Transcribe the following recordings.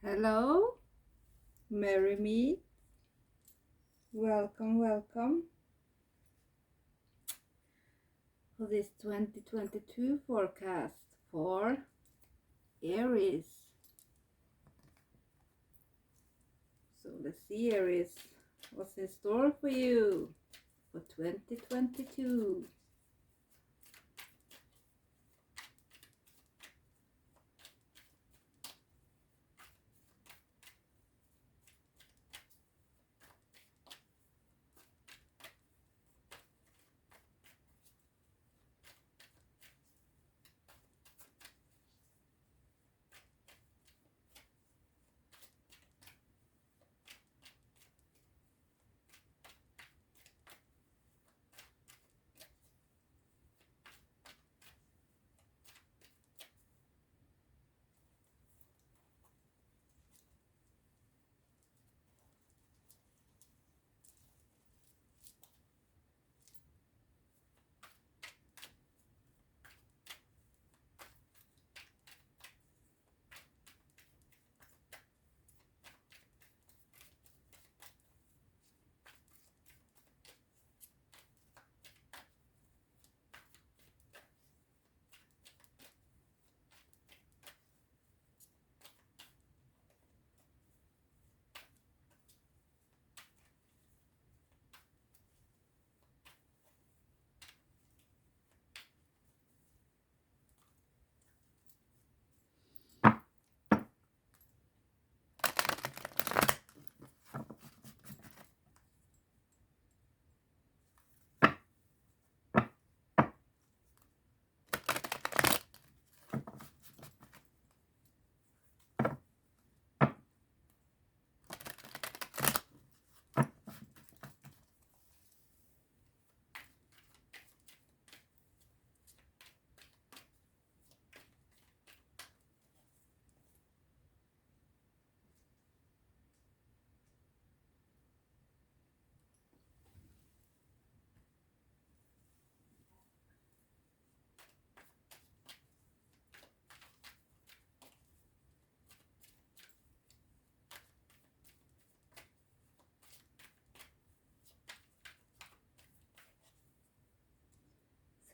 Hello, marry me. Welcome, welcome for this 2022 forecast for Aries. So let's see, Aries, what's in store for you for 2022.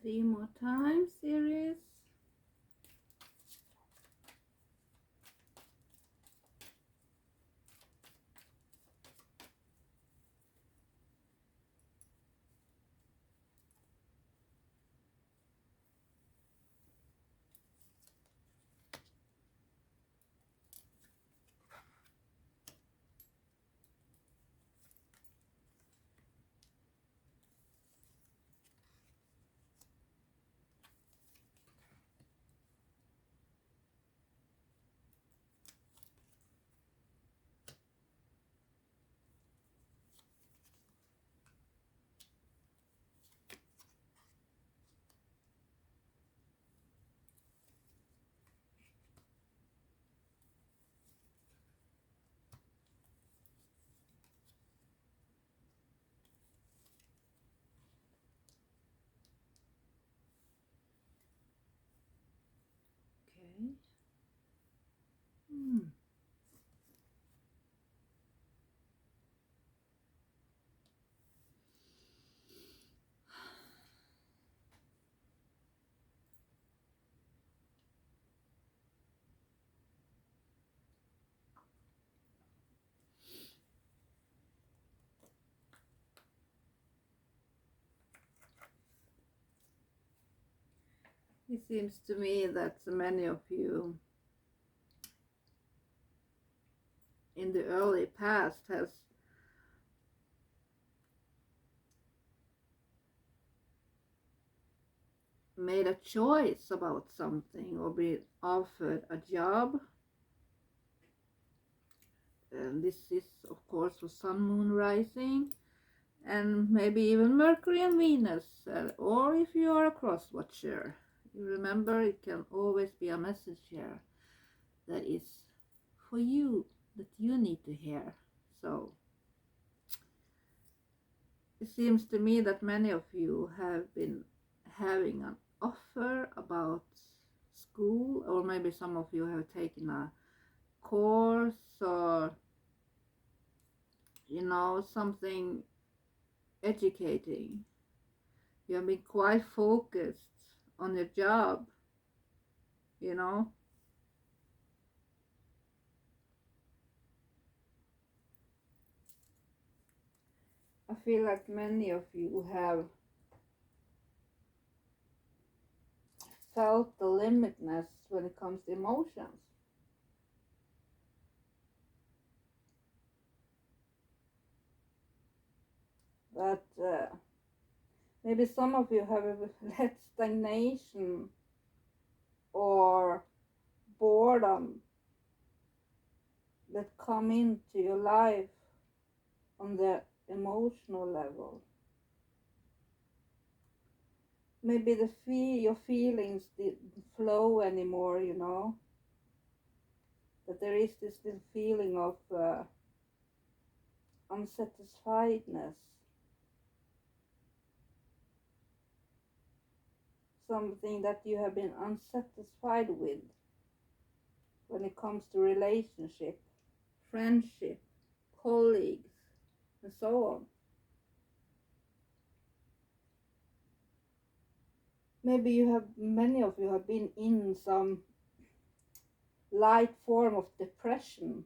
Three more times, Aries. Okay. Hmm. It seems to me that many of you in the early past has made a choice about something or been offered a job. And this is of course for sun, moon, rising, and maybe even Mercury and Venus, or if you are a cross watcher, you remember it can always be a message here that is for you, that you need to hear. So it seems to me that many of you have been having an offer about school, or maybe some of you have taken a course, or you know, something educating. You have been quite focused on your job, you know. I feel like many of you have felt the limitness when it comes to emotions. That maybe some of you have let stagnation or boredom that come into your life on the emotional level. Maybe your feelings didn't flow anymore, you know. That there is this little feeling of unsatisfiedness. Something that you have been unsatisfied with when it comes to relationship, friendship, colleagues, and so on. Maybe many of you have been in some light form of depression.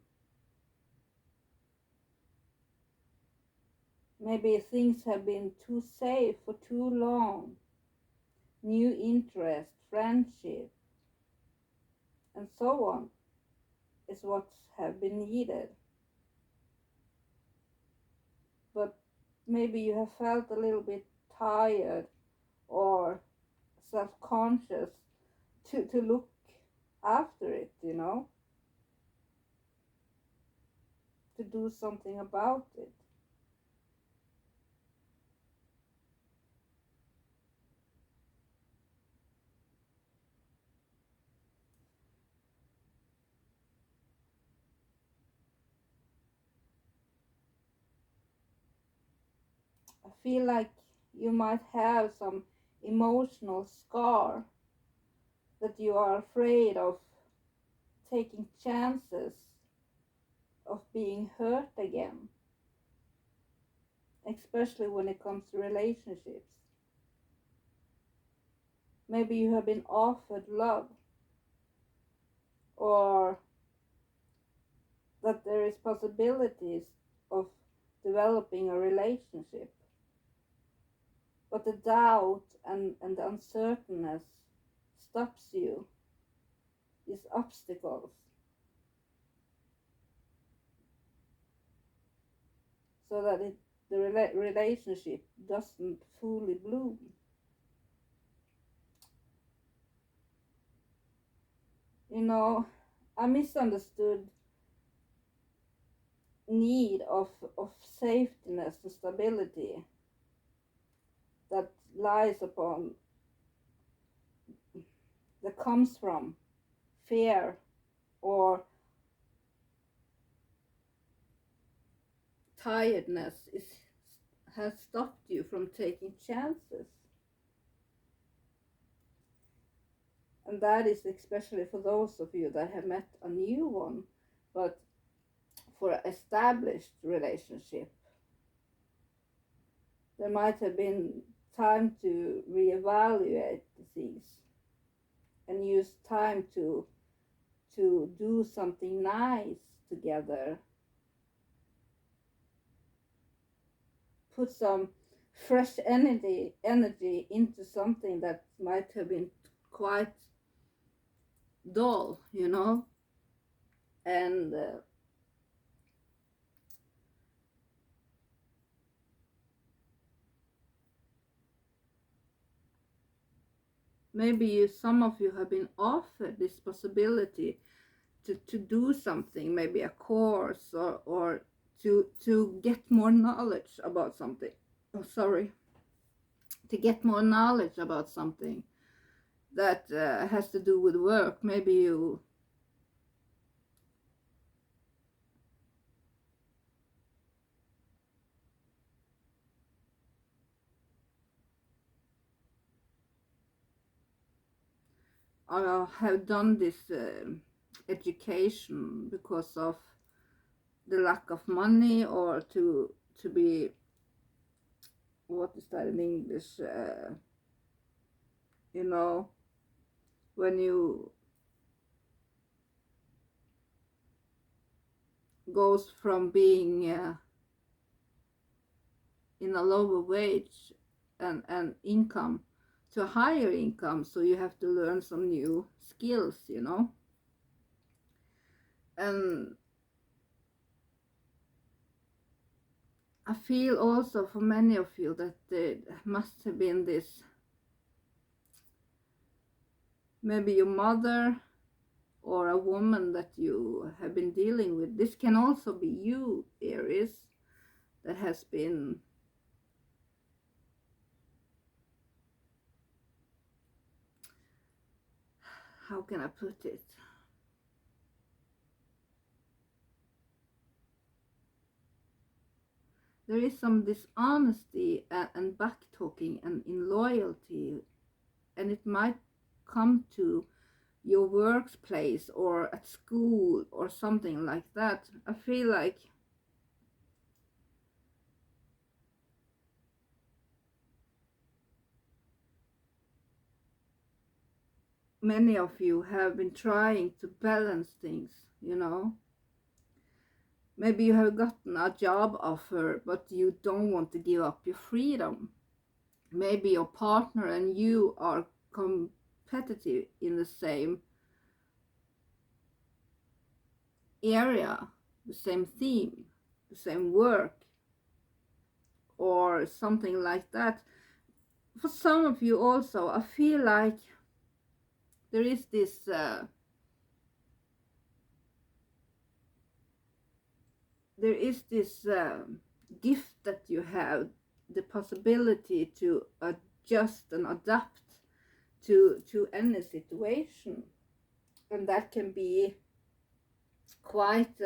Maybe things have been too safe for too long. New interest, friendship, and so on is what have been needed. But maybe you have felt a little bit tired or self-conscious to look after it, you know, to do something about it. I feel like you might have some emotional scar that you are afraid of taking chances of being hurt again, especially when it comes to relationships. Maybe you have been offered love, or that there is possibilities of developing a relationship, but the doubt and the uncertainness stops you, these obstacles, so that the relationship doesn't fully bloom. You know, a misunderstood need of safetyness and stability that lies upon, that comes from fear or tiredness has stopped you from taking chances. And that is especially for those of you that have met a new one, but for an established relationship, there might have been time to reevaluate things and use time to do something nice together, put some fresh energy into something that might have been quite dull, you know. And maybe some of you have been offered this possibility to do something, maybe a course, or to get more knowledge about something. Oh, sorry. To get more knowledge about something that has to do with work. Maybe you have done this education because of the lack of money, or to be, what is that in English, you know, when you goes from being in a lower wage and income to a higher income, so you have to learn some new skills, you know. And I feel also for many of you that there must have been this, maybe your mother or a woman that you have been dealing with. This can also be you, Aries, that has been how can I put it? There is some dishonesty and back-talking and in loyalty, and it might come to your workplace or at school or something like that. I feel like many of you have been trying to balance things, you know. Maybe you have gotten a job offer, but you don't want to give up your freedom. Maybe your partner and you are competitive in the same area, the same theme, the same work, or something like that. For some of you also, I feel like there is this gift that you have, the possibility to adjust and adapt to any situation, and that can be quite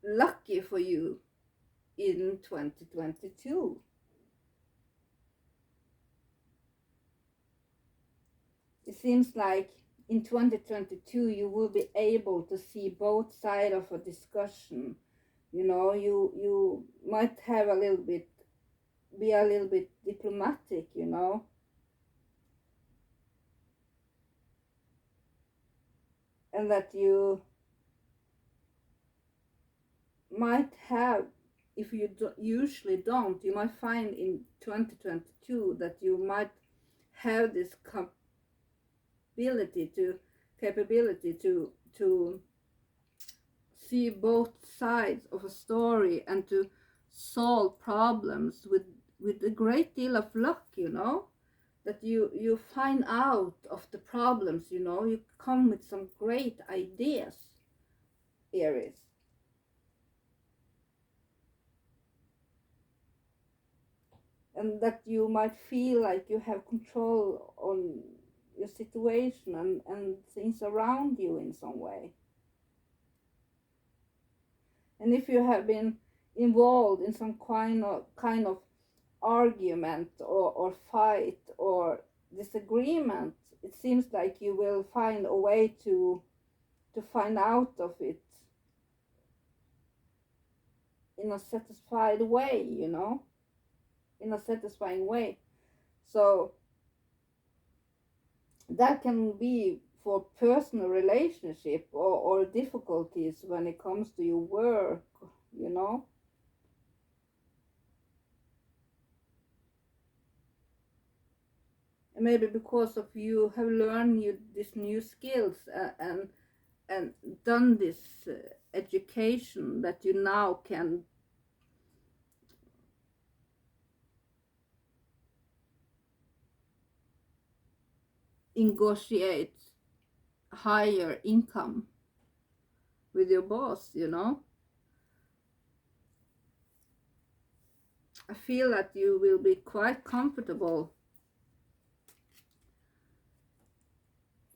lucky for you in 2022. It seems like in 2022 you will be able to see both sides of a discussion. You know, you might have be a little bit diplomatic, you know, and that you might have, if you usually don't, you might find in 2022 that you might have this capability to see both sides of a story and to solve problems with a great deal of luck, you know, that you find out of the problems, you know, you come with some great ideas, Aries. And that you might feel like you have control on your situation and things around you in some way. And if you have been involved in some kind of argument or fight or disagreement, it seems like you will find a way to find out of it in a satisfied way, you know, in a satisfying way. So that can be for personal relationship or difficulties when it comes to your work, you know. And maybe because of you have learned these new skills and done this education, that you now can negotiate higher income with your boss, you know. I feel that you will be quite comfortable,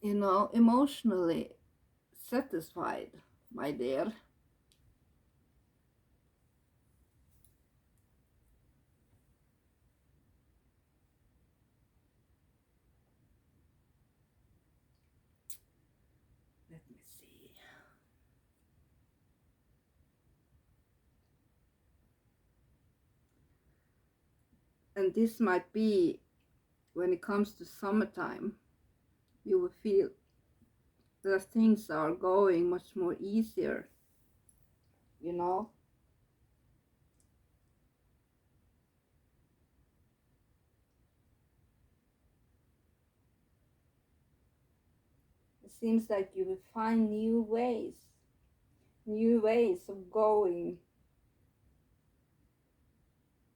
you know, emotionally satisfied, my dear. And this might be when it comes to summertime, you will feel that things are going much more easier, you know. It seems like you will find new ways of going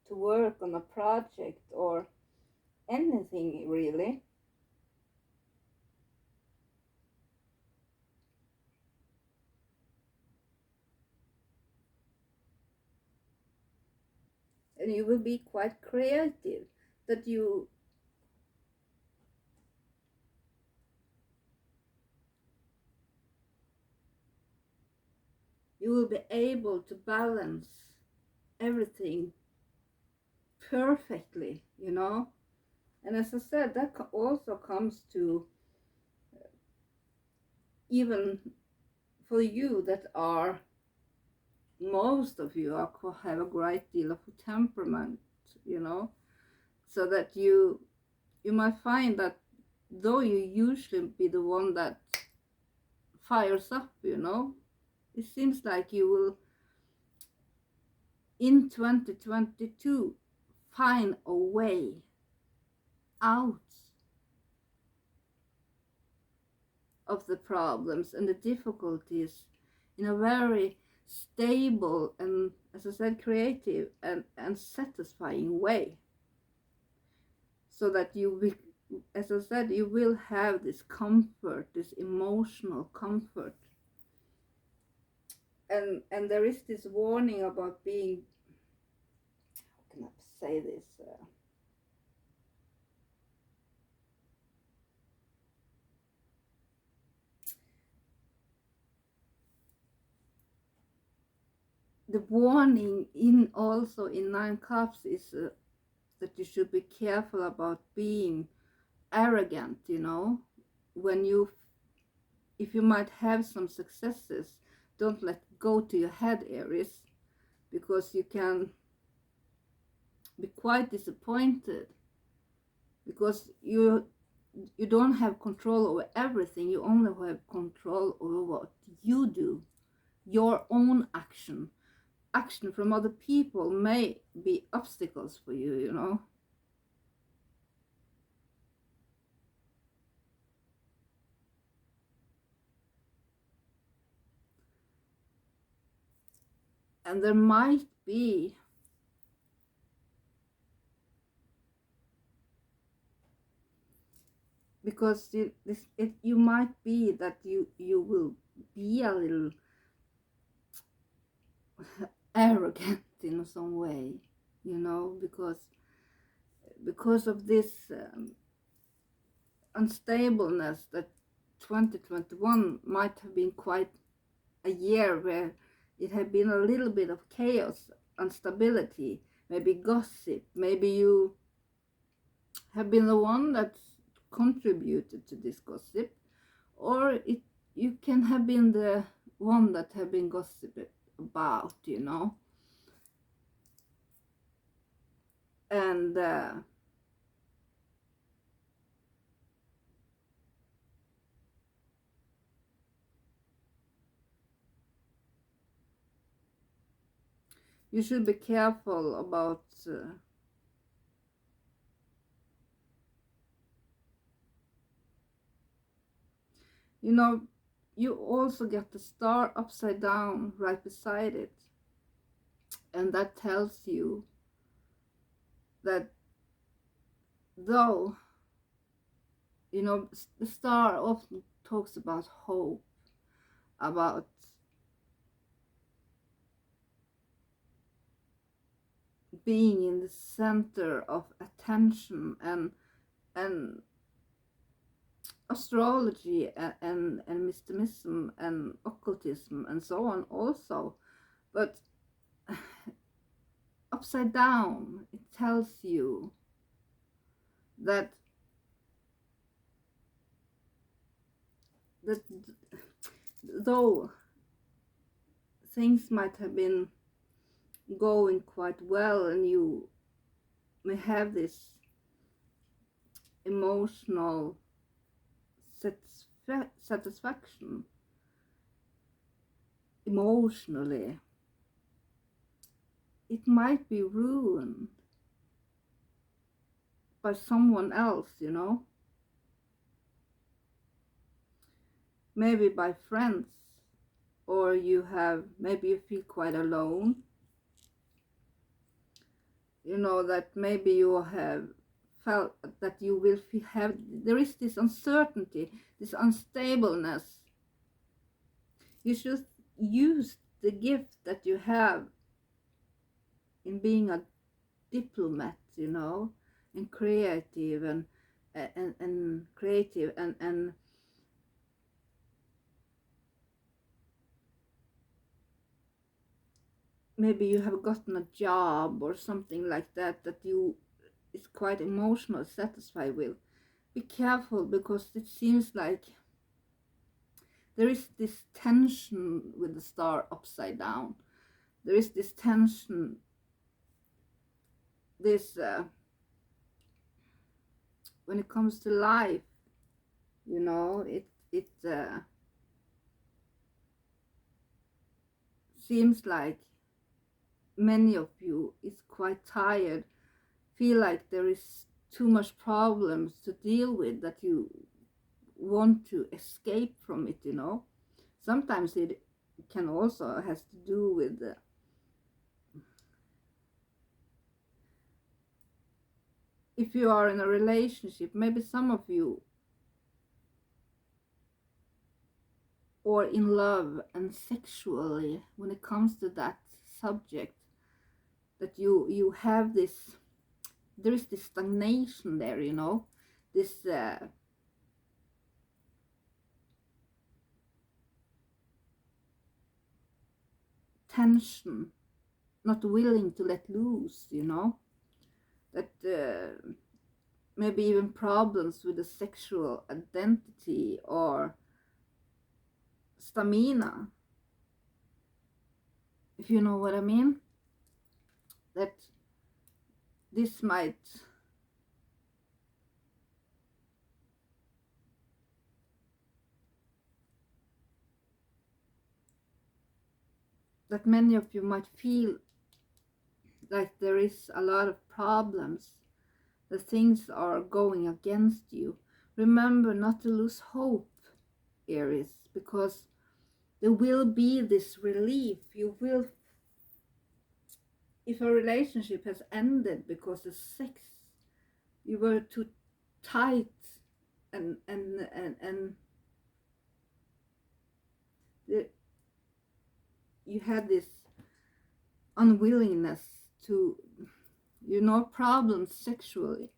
to work on a project or anything really. And you will be quite creative, that you will be able to balance everything perfectly, you know. And as I said, that also comes to even for you that are, most of you are, have a great deal of temperament, you know, so that you might find that though you usually be the one that fires up, you know, it seems like you will in 2022 find a way out of the problems and the difficulties in a very stable and, as I said, creative and satisfying way, so that you will, as I said, you will have this comfort, this emotional comfort. And there is this warning about being, how can I say this, the warning in also in Nine Cups is that you should be careful about being arrogant, you know. When you, if you might have some successes, don't let go to your head, Aries, because you can be quite disappointed, because you don't have control over everything. You only have control over what you do, your own action. Action from other people may be obstacles for you, you know. And there might be, because you might be that you will be a little arrogant in some way, you know, because of this unstableness, that 2021 might have been quite a year where it had been a little bit of chaos, instability, maybe gossip, maybe you have been the one that contributed to this gossip, or you can have been the one that have been gossiped about, you know. And you should be careful about you know, you also get the star upside down right beside it, and that tells you that though, you know, the star often talks about hope, about being in the center of attention, and astrology and mysticism and occultism and so on also. But upside down, it tells you that that though things might have been going quite well, and we have this emotional satisfaction emotionally, it might be ruined by someone else, you know, maybe by friends, or maybe you feel quite alone, you know, that maybe you have felt that you will there is this uncertainty, this unstableness. You should use the gift that you have in being a diplomat, you know, and creative and creative and maybe you have gotten a job or something like that you is quite emotionally satisfied with. Be careful, because it seems like there is this tension with the star upside down. There is this tension, this when it comes to life, you know, it seems like many of you is quite tired, feel like there is too much problems to deal with, that you want to escape from it, you know. Sometimes it can also has to do with if you are in a relationship, maybe some of you, or in love and sexually, when it comes to that subject, that you have this, there is this stagnation there, you know, this tension, not willing to let loose, you know, that maybe even problems with the sexual identity or stamina, if you know what I mean, that this might that many of you might feel like there is a lot of problems, that things are going against you. Remember not to lose hope, Aries, because there will be this relief. You will, if a relationship has ended because of sex, you were too tight and you had this unwillingness to, you know, problems sexually,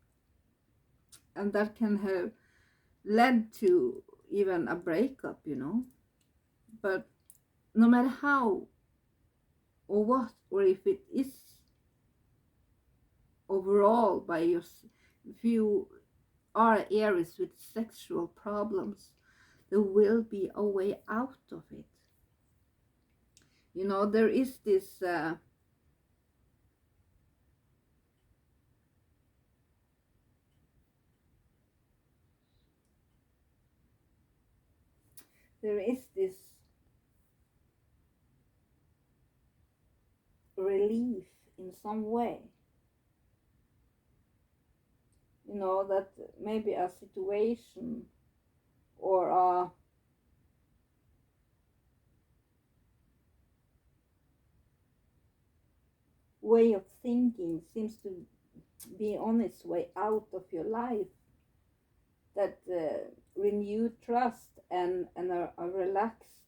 and that can have led to even a breakup, you know. But no matter how or what, or if it is overall by your, if you are Aries with sexual problems, there will be a way out of it. You know, there is this there is this relief in some way, you know, that maybe a situation or a way of thinking seems to be on its way out of your life, that renewed trust and a relaxed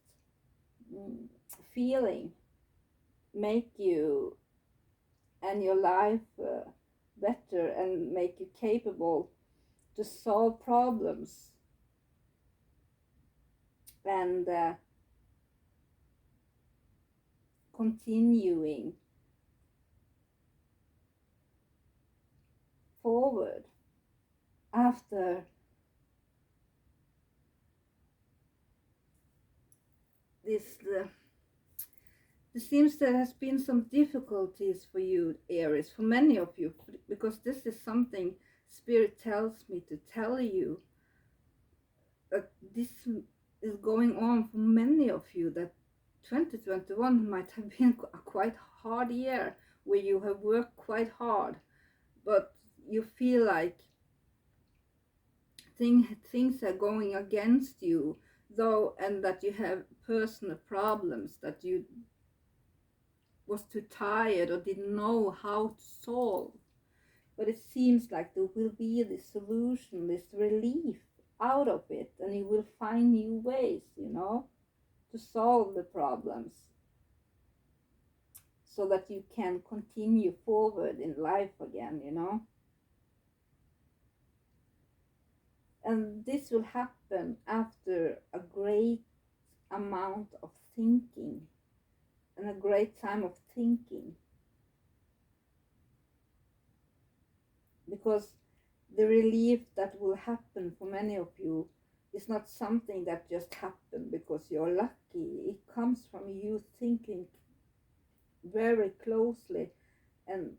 feeling make you and your life better, and make you capable to solve problems and continuing forward after this it seems there has been some difficulties for you, Aries, for many of you, because this is something Spirit tells me to tell you, that this is going on for many of you, that 2021 might have been a quite hard year where you have worked quite hard, but you feel like things are going against you, though, and that you have personal problems that you was too tired or didn't know how to solve. But it seems like there will be this solution, this relief out of it, and you will find new ways, to solve the problems, so that you can continue forward in life again, And this will happen after a great amount of thinking and a great time of thinking. Because the relief that will happen for many of you is not something that just happened because you're lucky. It comes from you thinking very closely and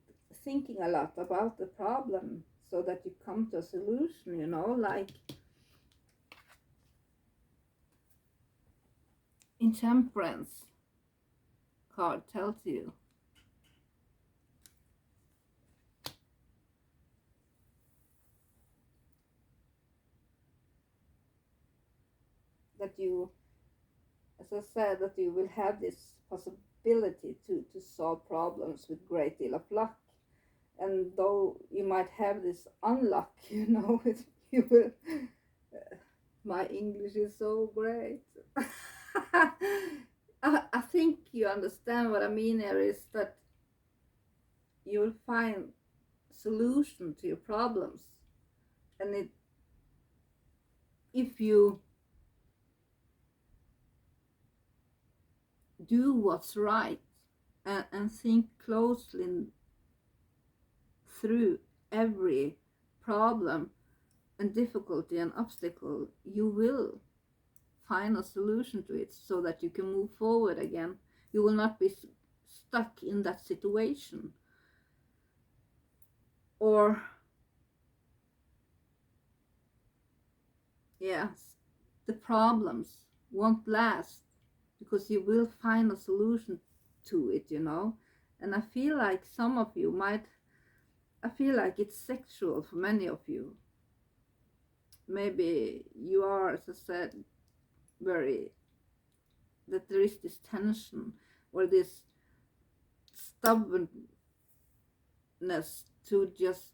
thinking a lot about the problem, so that you come to a solution, like in Temperance card tells you. That you, as I said, that you will have this possibility to solve problems with great deal of luck. And though you might have this unluck, you will, my English is so great. I think you understand what I mean here, is that you will find solution to your problems. And if you do what's right and think closely through every problem and difficulty and obstacle, you will find a solution to it, so that you can move forward again. You will not be stuck in that situation, or yes, the problems won't last, because you will find a solution to it, And I feel like some of you I feel like it's sexual for many of you. Maybe you are, as I said, that there is this tension or this stubbornness to just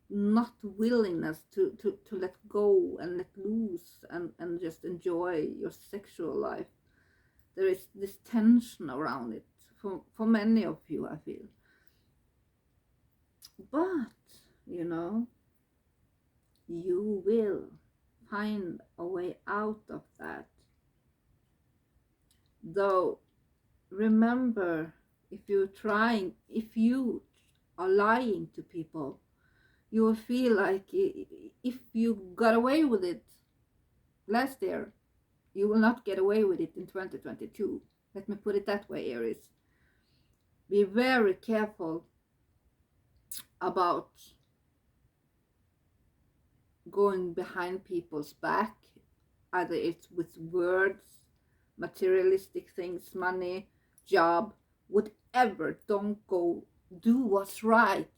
not willingness to let go and let loose and just enjoy your sexual life. There is this tension around it for many of you, I feel. But, you will find a way out of that. Though, remember, if you are lying to people, you will feel like if you got away with it last year, you will not get away with it in 2022. Let me put it that way, Aries. Be very careful about going behind people's back, either it's with words, materialistic things, money, job, whatever. Don't go. Do what's right,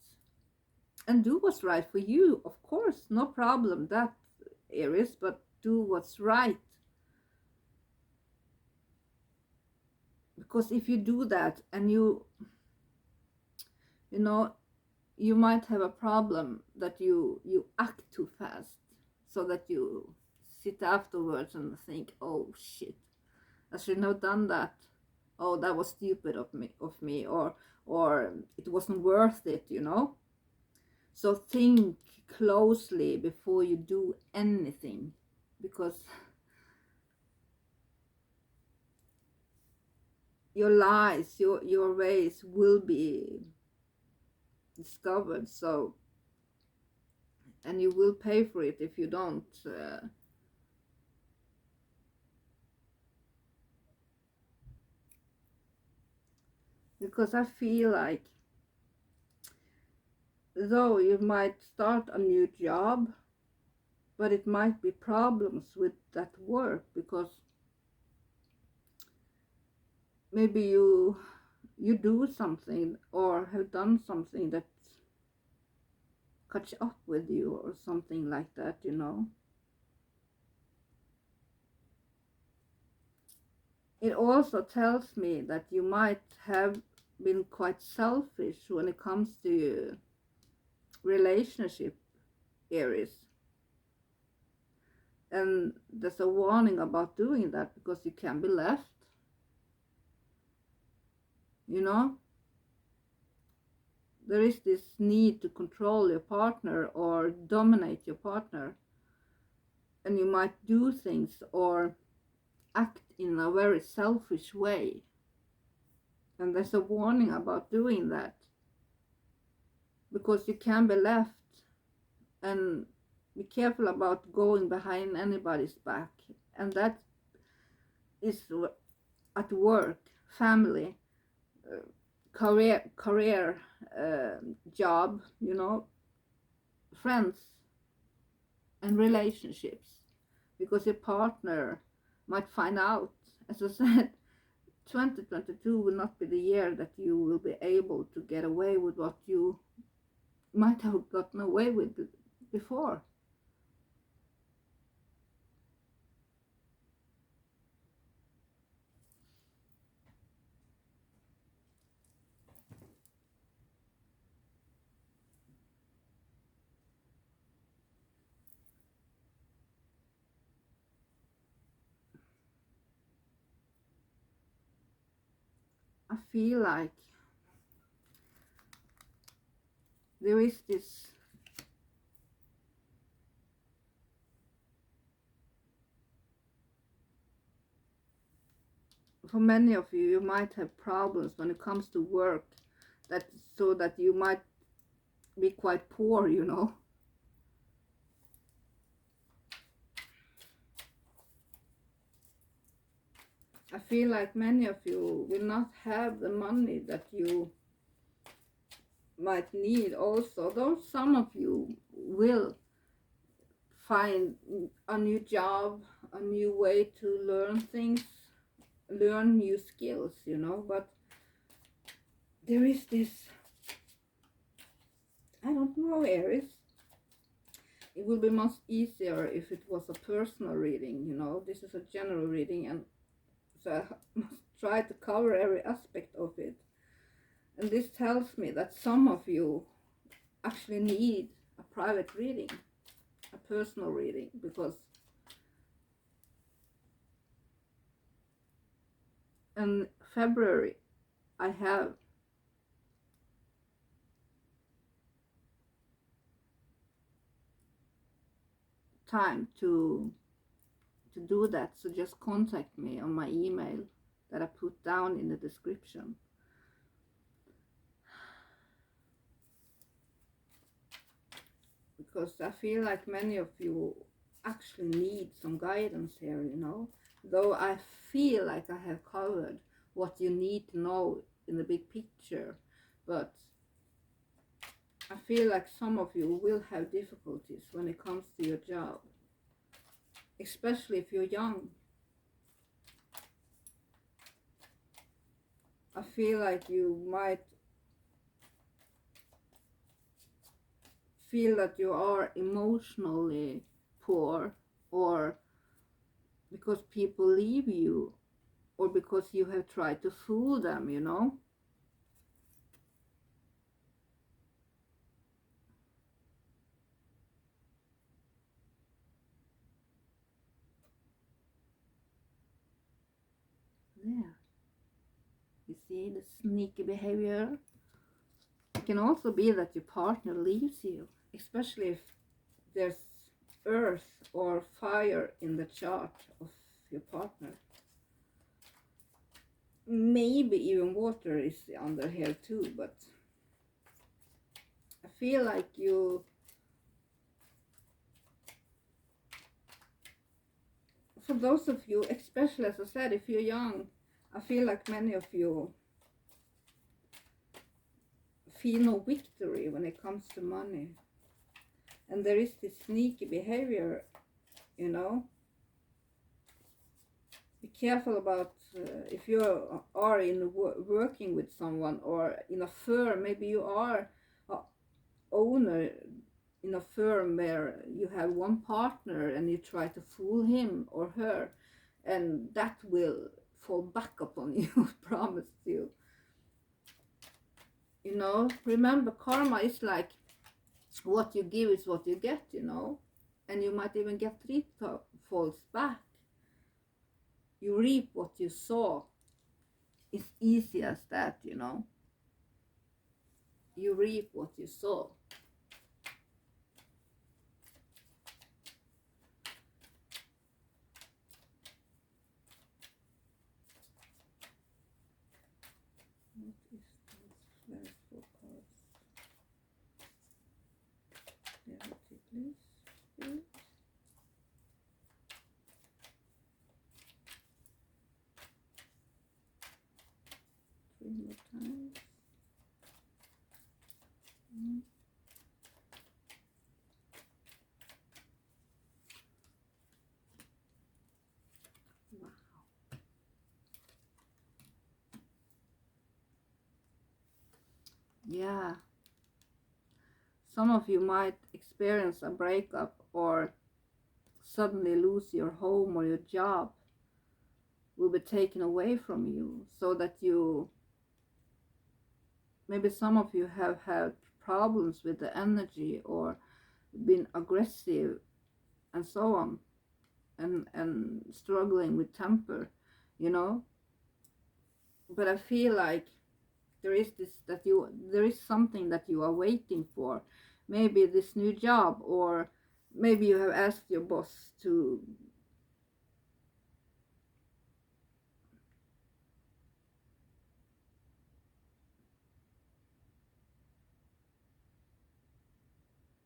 and do what's right for you, of course, no problem, that, Aries, but do what's right. Because if you do that and you might have a problem that you act too fast, so that you sit afterwards and think, oh shit, I shouldn't have done that. Oh, that was stupid of me, or it wasn't worth it, So think closely before you do anything, because your lies, your ways will be discovered. So, and you will pay for it if you don't. because I feel like though you might start a new job, but it might be problems with that work because maybe you do something or have done something that catch up with you or something like that, you know. It also tells me that you might have been quite selfish when it comes to relationship, Aries. And there's a warning about doing that because you can be left, you know. There is this need to control your partner or dominate your partner, and you might do things or act in a very selfish way, and there's a warning about doing that because you can be left. And be careful about going behind anybody's back, and that is at work, family, career, job, you know, friends and relationships, because your partner might find out. As I said, 2022 will not be the year that you will be able to get away with what you might have gotten away with before. I feel like there is this for many of you, you might have problems when it comes to work, that so that you might be quite poor, you know. I feel like many of you will not have the money that you might need also, though some of you will find a new job, a new way to learn things, learn new skills, you know. But there is this, I don't know, Aries, it will be much easier if it was a personal reading, you know. This is a general reading, and so I must try to cover every aspect of it. And this tells me that some of you actually need a private reading, a personal reading, because in February I have time to do that. So just contact me on my email that I put down in the description. Because I feel like many of you actually need some guidance here, you know. Though I feel like I have covered what you need to know in the big picture, but I feel like some of you will have difficulties when it comes to your job, especially if you're young. I feel like you might feel that you are emotionally poor, or because people leave you, or because you have tried to fool them, you know. There, you see the sneaky behavior. It can also be that your partner leaves you, especially if there's earth or fire in the chart of your partner. Maybe even water is under here too, but I feel like you, for those of you, especially as I said, if you're young, I feel like many of you feel no victory when it comes to money. And there is this sneaky behavior, you know. Be careful about if you are in working with someone or in a firm. Maybe you are a owner in a firm where you have one partner and you try to fool him or her, and that will fall back upon you. Promise you. You know, remember, karma is like what you give is what you get, you know, and you might even get falls back. You reap what you sow. It's easy as that, you know. You reap what you sow. What is those four cards? Clarity, please. Spirit. Three more times. Wow. Yeah. Some of you might experience a breakup or suddenly lose your home or your job will be taken away from you, so that you, maybe some of you have had problems with the energy or been aggressive and so on, and struggling with temper, you know. But I feel like there is something that you are waiting for, maybe this new job, or maybe you have asked your boss to,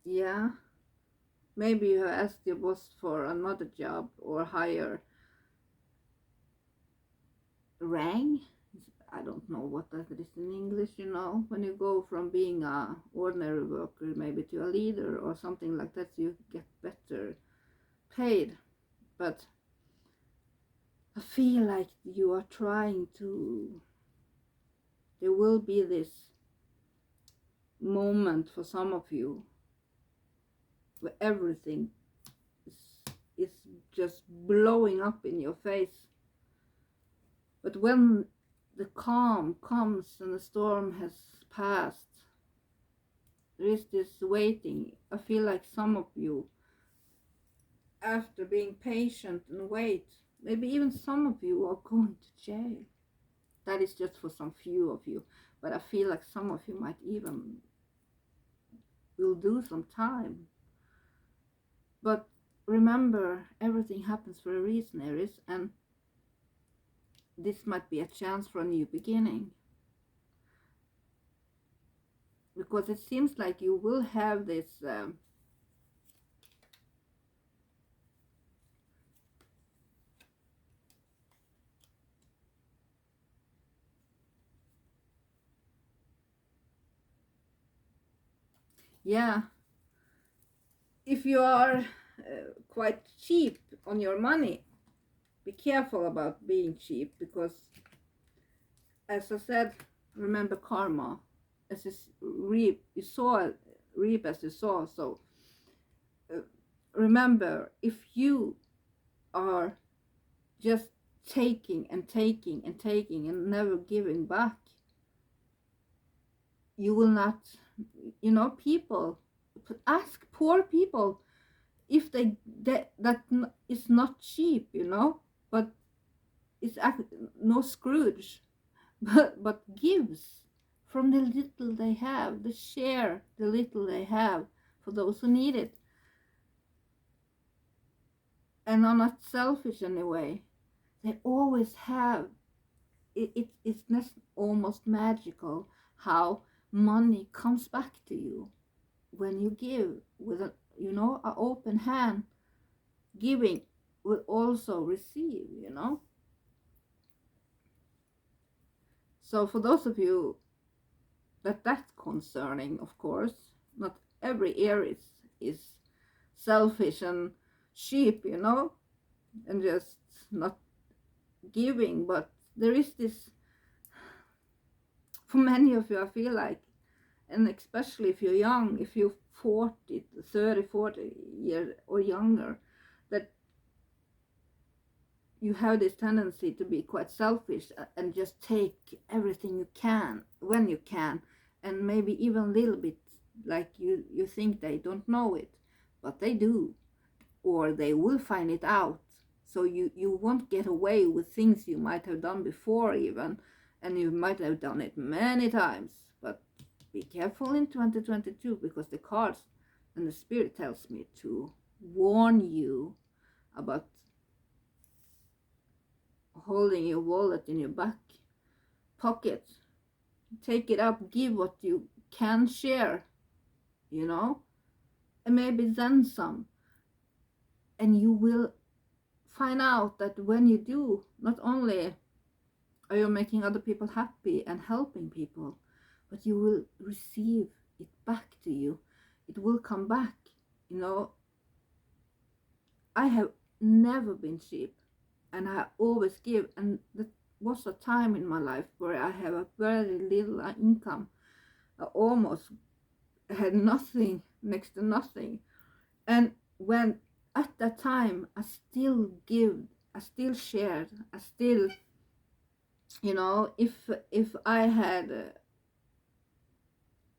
yeah, maybe you have asked your boss for another job or higher rank. I don't know what that is in English, you know, when you go from being a ordinary worker maybe to a leader or something like that, you get better paid. But I feel like you are trying to, there will be this moment for some of you where everything is just blowing up in your face. But when the calm comes and the storm has passed, there is this waiting. I feel like some of you, after being patient and wait, maybe even some of you are going to jail. That is just for some few of you, but I feel like some of you might even will do some time. But remember, everything happens for a reason, Aries, and this might be a chance for a new beginning. Because it seems like you will have this yeah, if you are quite cheap on your money, be careful about being cheap, because as I said, remember karma. As you reap, you saw, reap as you saw. So remember, if you are just taking and taking and taking and never giving back, you will not, you know, people, ask poor people if that is not cheap, you know, but it's no Scrooge, but gives from the little they have, the share the little they have for those who need it, and are not selfish anyway. They always have it's almost magical how money comes back to you when you give with a, you know, an open hand. Giving will also receive, you know. So for those of you that's concerning, of course. Not every Aries is selfish and cheap, you know, and just not giving, but there is this, for many of you, I feel like, and especially if you're young, if you're 40, 30, 40 years or younger, that you have this tendency to be quite selfish and just take everything you can when you can, and maybe even a little bit, like you think they don't know it, but they do, or they will find it out. So you won't get away with things you might have done before even, and you might have done it many times. But be careful in 2022, because the cards and the spirit tells me to warn you about holding your wallet in your back pocket. Take it up, give what you can share, you know, and maybe then some. And you will find out that when you do, not only are you making other people happy and helping people, but you will receive it back to you. It will come back, you know. I have never been cheap, and I always give, and that was a time in my life where I have a very little income. I almost had nothing, next to nothing. And when at that time I still give, I still shared, I still, you know, if I had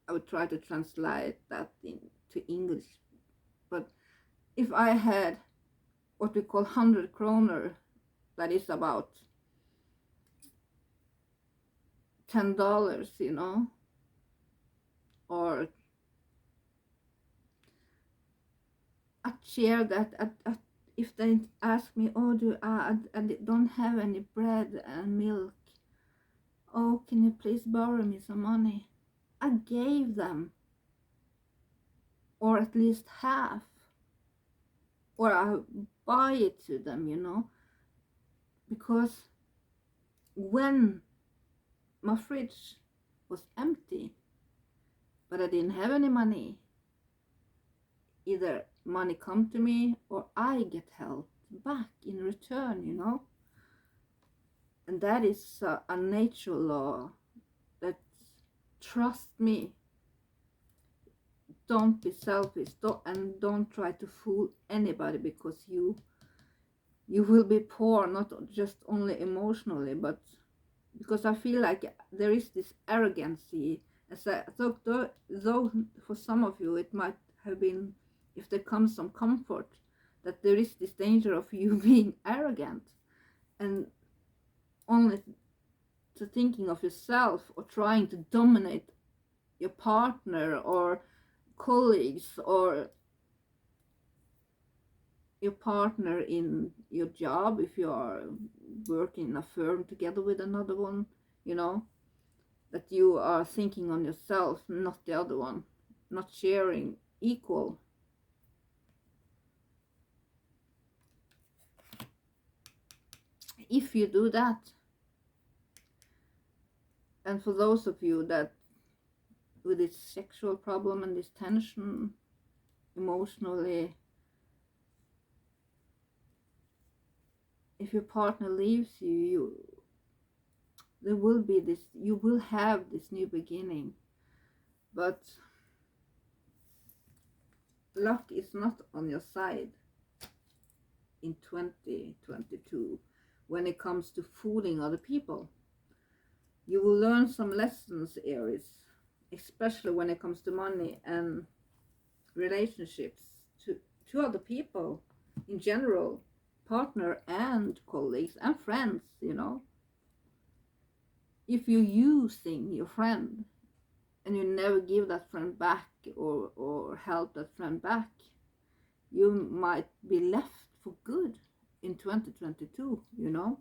I would try to translate that into English, but if I had what we call 100 kroner, that is about $10, you know, or I'd share that. If they ask me, oh, I don't have any bread and milk, oh, can you please borrow me some money? I gave them, or at least half, or I buy it to them, you know, because when my fridge was empty, but I didn't have any money, either money come to me or I get help back in return, you know. And that is a natural law that, trust me, don't be selfish, don't try to fool anybody, because you will be poor, not just only emotionally, but because I feel like there is this arrogancy. As I thought, though for some of you it might have been, if there comes some comfort, that there is this danger of you being arrogant and only to thinking of yourself, or trying to dominate your partner or colleagues, or your partner in your job if you are working in a firm together with another one, you know, that you are thinking on yourself, not the other one, not sharing equal. If you do that, and for those of you that with this sexual problem and this tension emotionally, if your partner leaves you, there will be this, you will have this new beginning, but luck is not on your side in 2022 when it comes to fooling other people. You will learn some lessons, Aries, especially when it comes to money and relationships to other people in general, partner and colleagues and friends, you know. If you're using your friend and you never give that friend back, or help that friend back, you might be left for good in 2022, you know.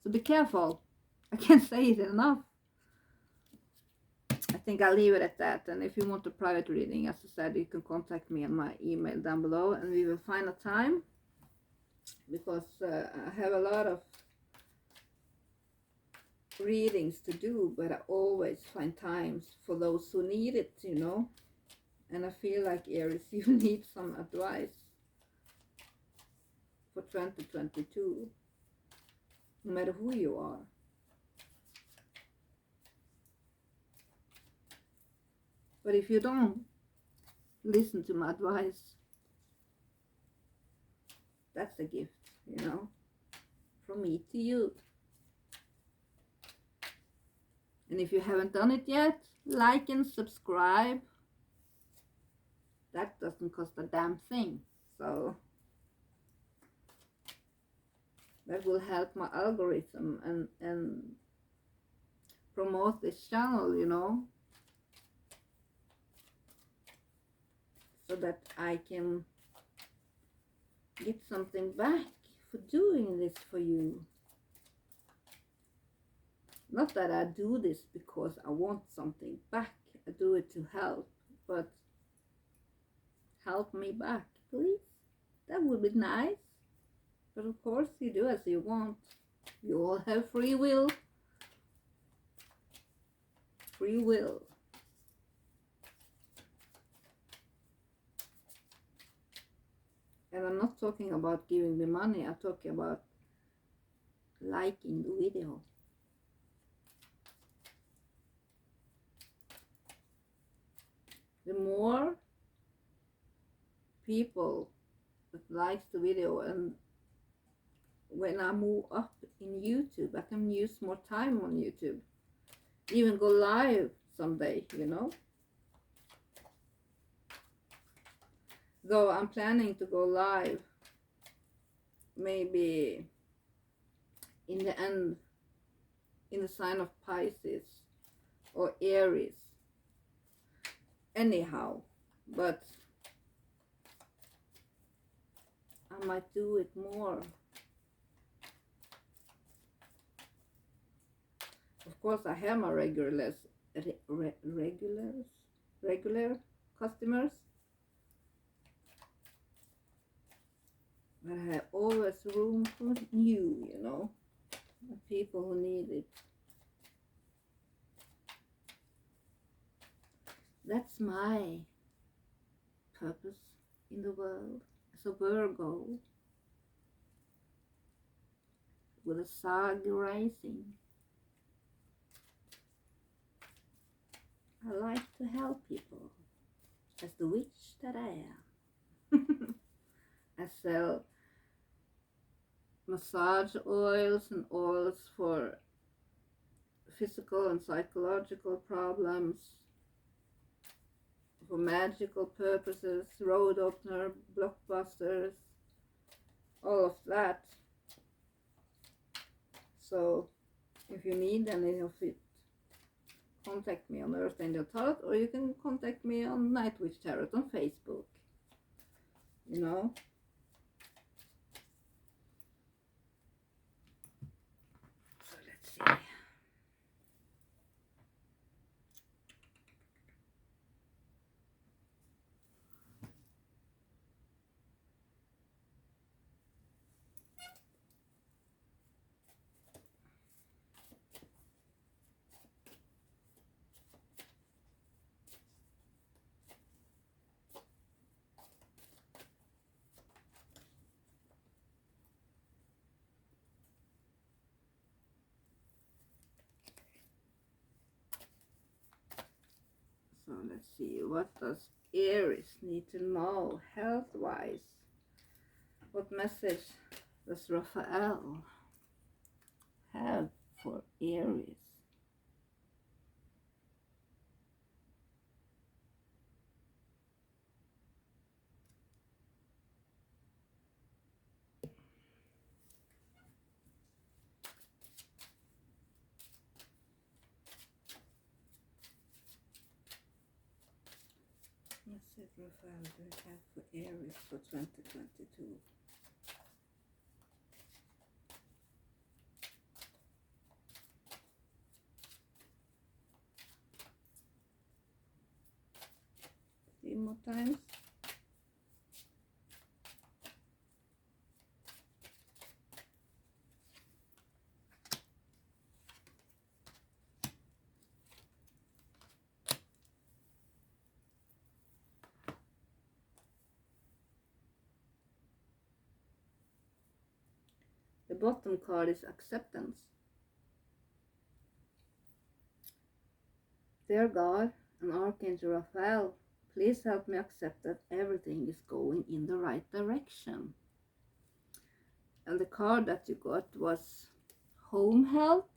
So be careful. I can't say it enough. I think I'll leave it at that. And if you want a private reading, as I said, you can contact me on my email down below, and we will find a time, because I have a lot of readings to do, but I always find times for those who need it, you know. And I feel like, Aries, you need some advice for 2022, no matter who you are. But if you don't listen to my advice, that's a gift, you know, from me to you. And if you haven't done it yet, like and subscribe. That doesn't cost a damn thing. So that will help my algorithm and promote this channel, you know, so that I can get something back for doing this for you. Not that I do this because I want something back. I do it to help, but help me back, please. That would be nice. But of course, you do as you want. You all have free will. Free will. And I'm not talking about giving me money. I'm talking about liking the video. The more people that likes the video, and when I move up in YouTube, I can use more time on YouTube. Even go live someday, you know. Though I'm planning to go live maybe in the end, in the sign of Pisces or Aries. Anyhow, but I might do it more. Of course, I have my regular customers, but I have always room for new, you know, people who need it. That's my purpose in the world as a Virgo with a Sag rising. I like to help people as the witch that I am. I sell massage oils and oils for physical and psychological problems, for magical purposes, road opener, blockbusters, all of that. So if you need any of it, contact me on Earth Angel Tarot, or you can contact me on Nightwitch Tarot on Facebook, you know. So let's see. So let's see, what does Aries need to know health-wise? What message does Raphael have for Aries? Message Raphael do you have for Aries for 2022? Three more times. The bottom card is acceptance. Dear God and Archangel Raphael, please help me accept that everything is going in the right direction. And the card that you got was Home Help.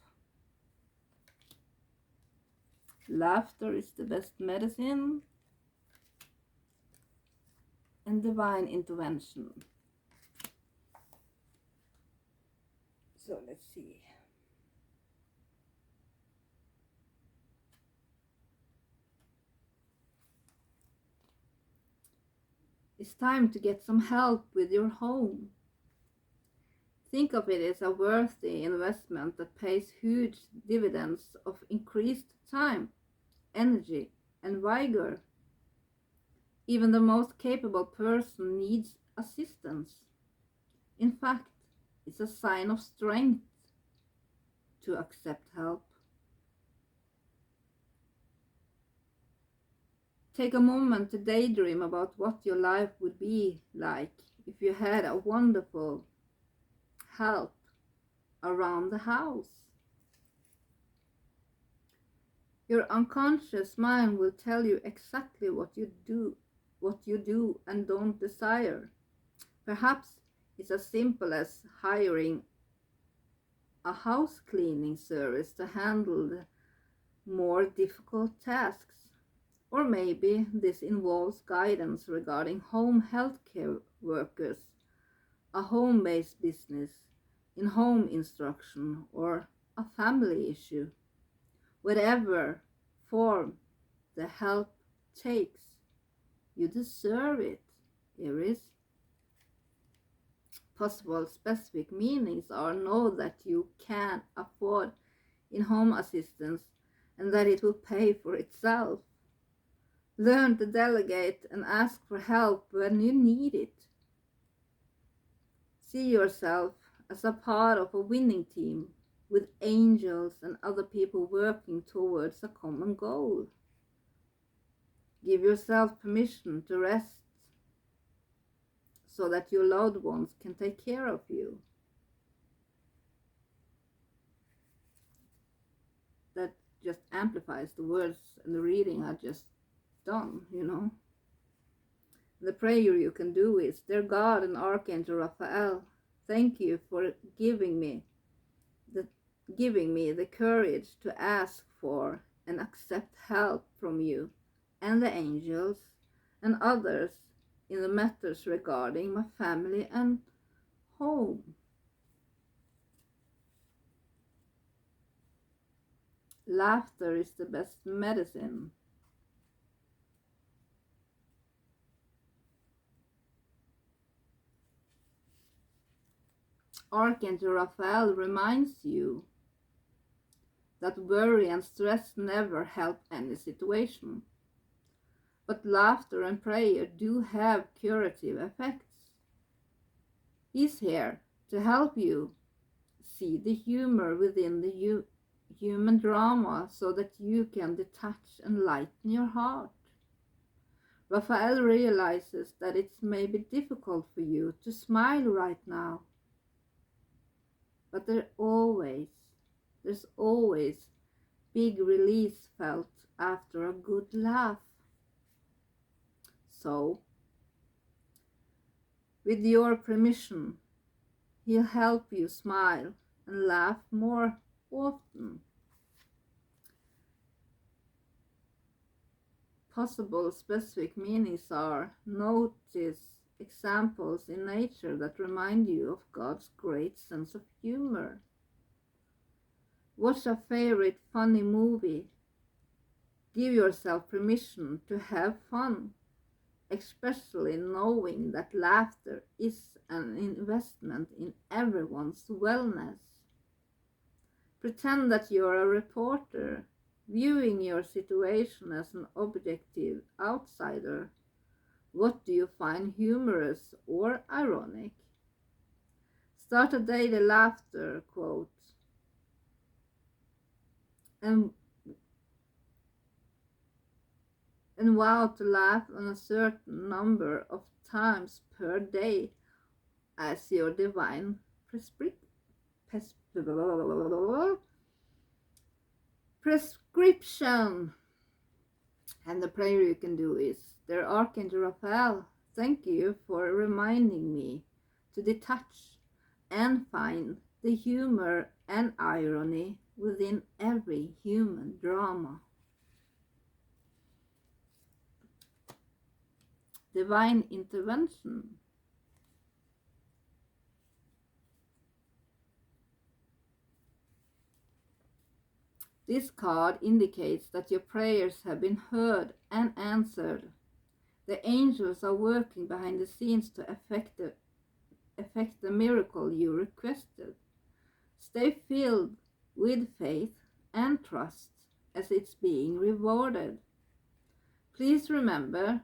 Laughter is the best medicine. And Divine Intervention. So let's see. It's time to get some help with your home. Think of it as a worthy investment that pays huge dividends of increased time, energy, and vigor. Even the most capable person needs assistance. In fact, it's a sign of strength to accept help. Take a moment to daydream about what your life would be like if you had a wonderful help around the house. Your unconscious mind will tell you exactly what you do and don't desire. Perhaps it's as simple as hiring a house cleaning service to handle the more difficult tasks. Or maybe this involves guidance regarding home healthcare workers, a home-based business, in-home instruction, or a family issue. Whatever form the help takes, you deserve it, Aries. Possible specific meanings are: know that you can afford in-home assistance and that it will pay for itself. Learn to delegate and ask for help when you need it. See yourself as a part of a winning team with angels and other people working towards a common goal. Give yourself permission to rest so that your loved ones can take care of you. That just amplifies the words and the reading I just done, you know. The prayer you can do is: Dear God and Archangel Raphael, thank you for giving me the courage to ask for and accept help from you and the angels and others in the matters regarding my family and home. Laughter is the best medicine. Archangel Raphael reminds you that worry and stress never help any situation. But laughter and prayer do have curative effects. He's here to help you see the humor within the human drama so that you can detach and lighten your heart. Raphael realizes that it may be difficult for you to smile right now, but there's always big release felt after a good laugh. So, with your permission, he'll help you smile and laugh more often. Possible specific meanings are: notice examples in nature that remind you of God's great sense of humor. Watch a favorite funny movie. Give yourself permission to have fun, especially knowing that laughter is an investment in everyone's wellness. Pretend that you're a reporter, viewing your situation as an objective outsider. What do you find humorous or ironic? Start a daily laughter quote and vow to laugh on a certain number of times per day as your divine prescription. And the prayer you can do is, Dear Archangel Raphael, thank you for reminding me to detach and find the humor and irony within every human drama. Divine intervention. This card indicates that your prayers have been heard and answered. The angels are working behind the scenes to effect the miracle you requested. Stay filled with faith and trust as it's being rewarded. Please remember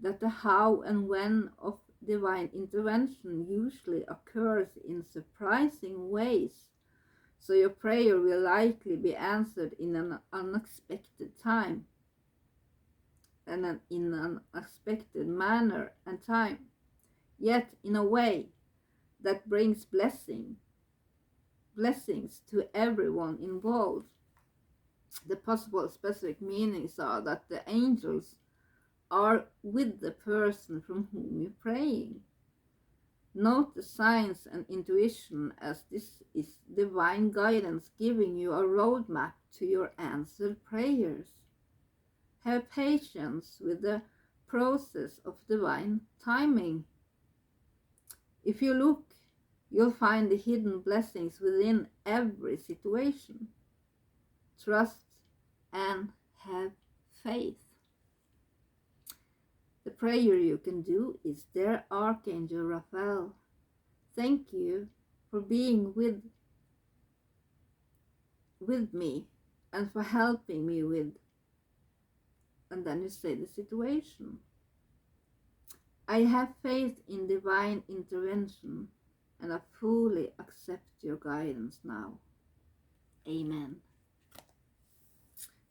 that the how and when of divine intervention usually occurs in surprising ways, so your prayer will likely be answered in an unexpected time and in an unexpected manner and time, yet in a way that brings blessings to everyone involved. The possible specific meanings are that the angels are with the person from whom you're praying. Note the signs and intuition, as this is divine guidance giving you a roadmap to your answered prayers. Have patience with the process of divine timing. If you look, you'll find the hidden blessings within every situation. Trust and have faith. The prayer you can do is, Dear Archangel Raphael, thank you for being with me and for helping me with, and then you say the situation. I have faith in divine intervention and I fully accept your guidance now. Amen.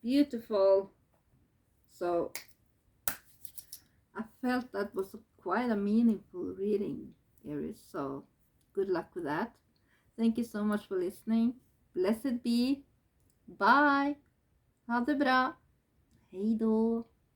Beautiful. So I felt that was quite a meaningful reading, Aries. So good luck with that. Thank you so much for listening. Blessed be. Bye. Ha det bra. Hej då.